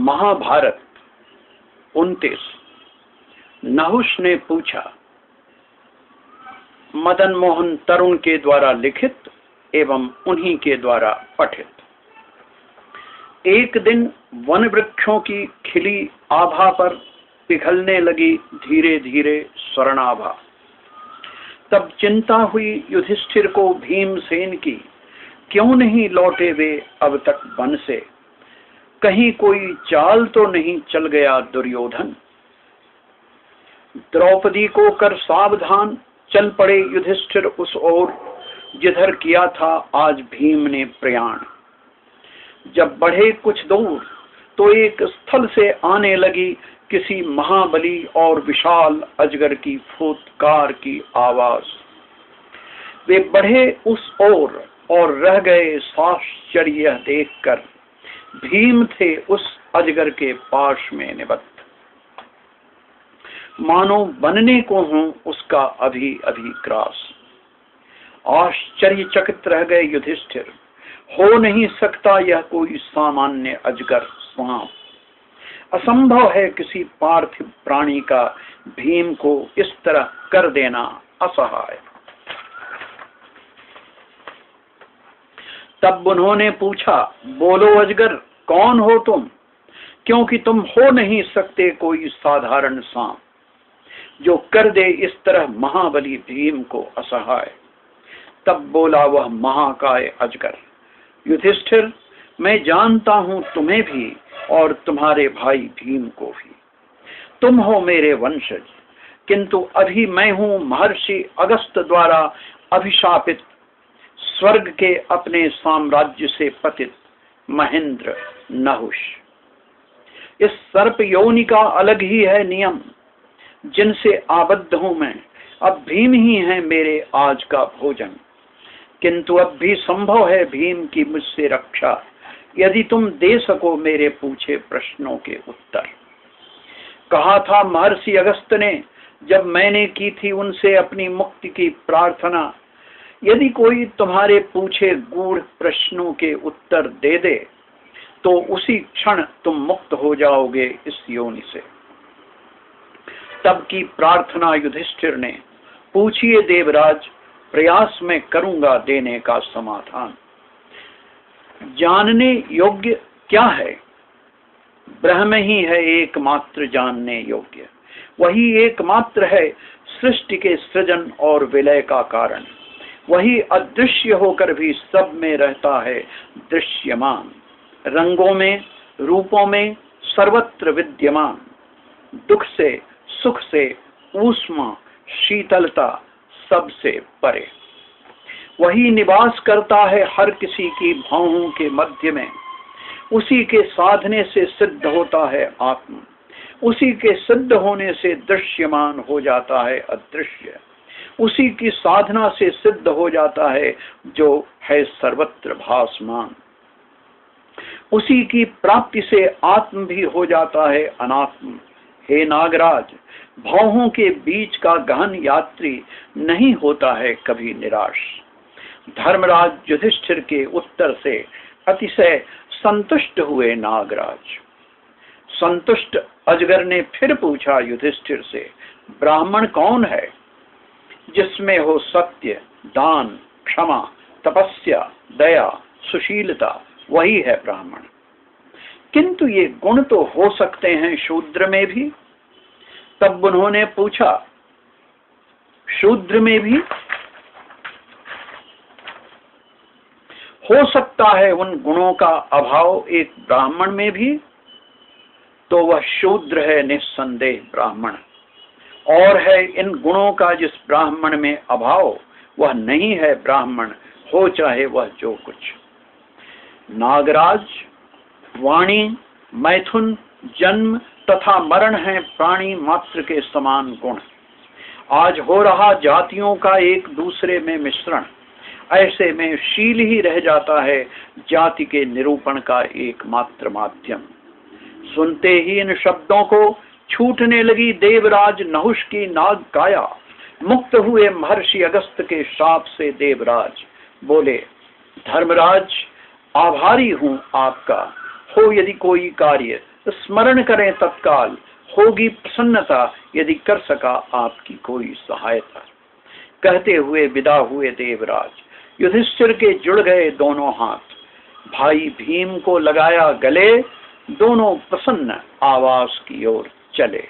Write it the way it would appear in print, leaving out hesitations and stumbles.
महाभारत 29। नहुष ने पूछा। मदन मोहन तरुण के द्वारा लिखित एवं उन्हीं के द्वारा पठित। एक दिन वन वृक्षों की खिली आभा पर पिघलने लगी धीरे धीरे स्वर्णाभा। तब चिंता हुई युधिष्ठिर को भीमसेन की, क्यों नहीं लौटे वे अब तक वन से, कहीं कोई चाल तो नहीं चल गया दुर्योधन। द्रौपदी को कर सावधान चल पड़े युधिष्ठिर उस ओर, जिधर किया था आज भीम ने प्रयाण। जब बढ़े कुछ दूर तो एक स्थल से आने लगी किसी महाबली और विशाल अजगर की फुत्कार की आवाज। वे बढ़े उस ओर और रह गए साश्चर्य देखकर, भीम थे उस अजगर के पाश में निबद्ध, मानो बनने को हो उसका अभी अभी ग्रास। आश्चर्यचकित रह गए युधिष्ठिर, हो नहीं सकता यह कोई सामान्य अजगर सांप। असंभव है किसी पार्थिव प्राणी का भीम को इस तरह कर देना असहाय। तब उन्होंने पूछा, बोलो अजगर, कौन हो तुम? क्योंकि तुम हो नहीं सकते कोई साधारण सांप, जो कर दे इस तरह महाबली भीम को असहाय। तब बोला वह महाकाय अजगर, युधिष्ठिर, मैं जानता हूं तुम्हें भी और तुम्हारे भाई भीम को भी। तुम हो मेरे वंशज, किंतु अभी मैं हूं महर्षि अगस्त द्वारा अभिशापित, स्वर्ग के अपने साम्राज्य से पतित महेंद्र नहुष। इस सर्प योनि का अलग ही है नियम, जिनसे आबद्ध हूं मैं। अब भीम ही है मेरे आज का भोजन, किंतु अब भी संभव है भीम की मुझसे रक्षा, यदि तुम दे सको मेरे पूछे प्रश्नों के उत्तर। कहा था महर्षि अगस्त ने जब मैंने की थी उनसे अपनी मुक्ति की प्रार्थना, यदि कोई तुम्हारे पूछे गूढ़ प्रश्नों के उत्तर दे दे तो उसी क्षण तुम मुक्त हो जाओगे इस योनि से। तब की प्रार्थना युधिष्ठिर ने, पूछिए देवराज, प्रयास में करूंगा देने का समाधान। जानने योग्य क्या है? ब्रह्म ही है एकमात्र जानने योग्य। वही एकमात्र है सृष्टि के सृजन और विलय का कारण। वही अदृश्य होकर भी सब में रहता है दृश्यमान, रंगों में, रूपों में, सर्वत्र विद्यमान। दुख से, सुख से, ऊष्मा, शीतलता, सबसे परे। वही निवास करता है हर किसी की भावों के मध्य में। उसी के साधने से सिद्ध होता है आत्मा, उसी के सिद्ध होने से दृश्यमान हो जाता है अदृश्य, उसी की साधना से सिद्ध हो जाता है जो है सर्वत्र भासमान। उसी की प्राप्ति से आत्म भी हो जाता है अनात्म। हे नागराज, भावों के बीच का गहन यात्री नहीं होता है कभी निराश। धर्मराज युधिष्ठिर के उत्तर से अतिशय संतुष्ट हुए नागराज। संतुष्ट अजगर ने फिर पूछा युधिष्ठिर से, ब्राह्मण कौन है? जिसमें हो सत्य, दान, क्षमा, तपस्या, दया, सुशीलता, वही है ब्राह्मण। किंतु ये गुण तो हो सकते हैं शूद्र में भी। तब उन्होंने पूछा, शूद्र में भी हो सकता है उन गुणों का अभाव एक ब्राह्मण में भी? तो वह शूद्र है निस्संदेह ब्राह्मण। और है इन गुणों का जिस ब्राह्मण में अभाव, वह नहीं है ब्राह्मण, हो चाहे वह जो कुछ। नागराज, वाणी, मैथुन, जन्म तथा मरण है प्राणी मात्र के समान गुण। आज हो रहा जातियों का एक दूसरे में मिश्रण, ऐसे में शील ही रह जाता है जाति के निरूपण का एकमात्र माध्यम। सुनते ही इन शब्दों को छूटने लगी देवराज नहुष की नाग काया। मुक्त हुए महर्षि अगस्त के शाप से देवराज बोले, धर्मराज, आभारी हूं आपका। हो यदि कोई कार्य स्मरण करें तत्काल, होगी प्रसन्नता यदि कर सका आपकी कोई सहायता। कहते हुए विदा हुए देवराज, युधिष्ठिर के जुड़ गए दोनों हाथ, भाई भीम को लगाया गले, दोनों प्रसन्न आवास की ओर चले।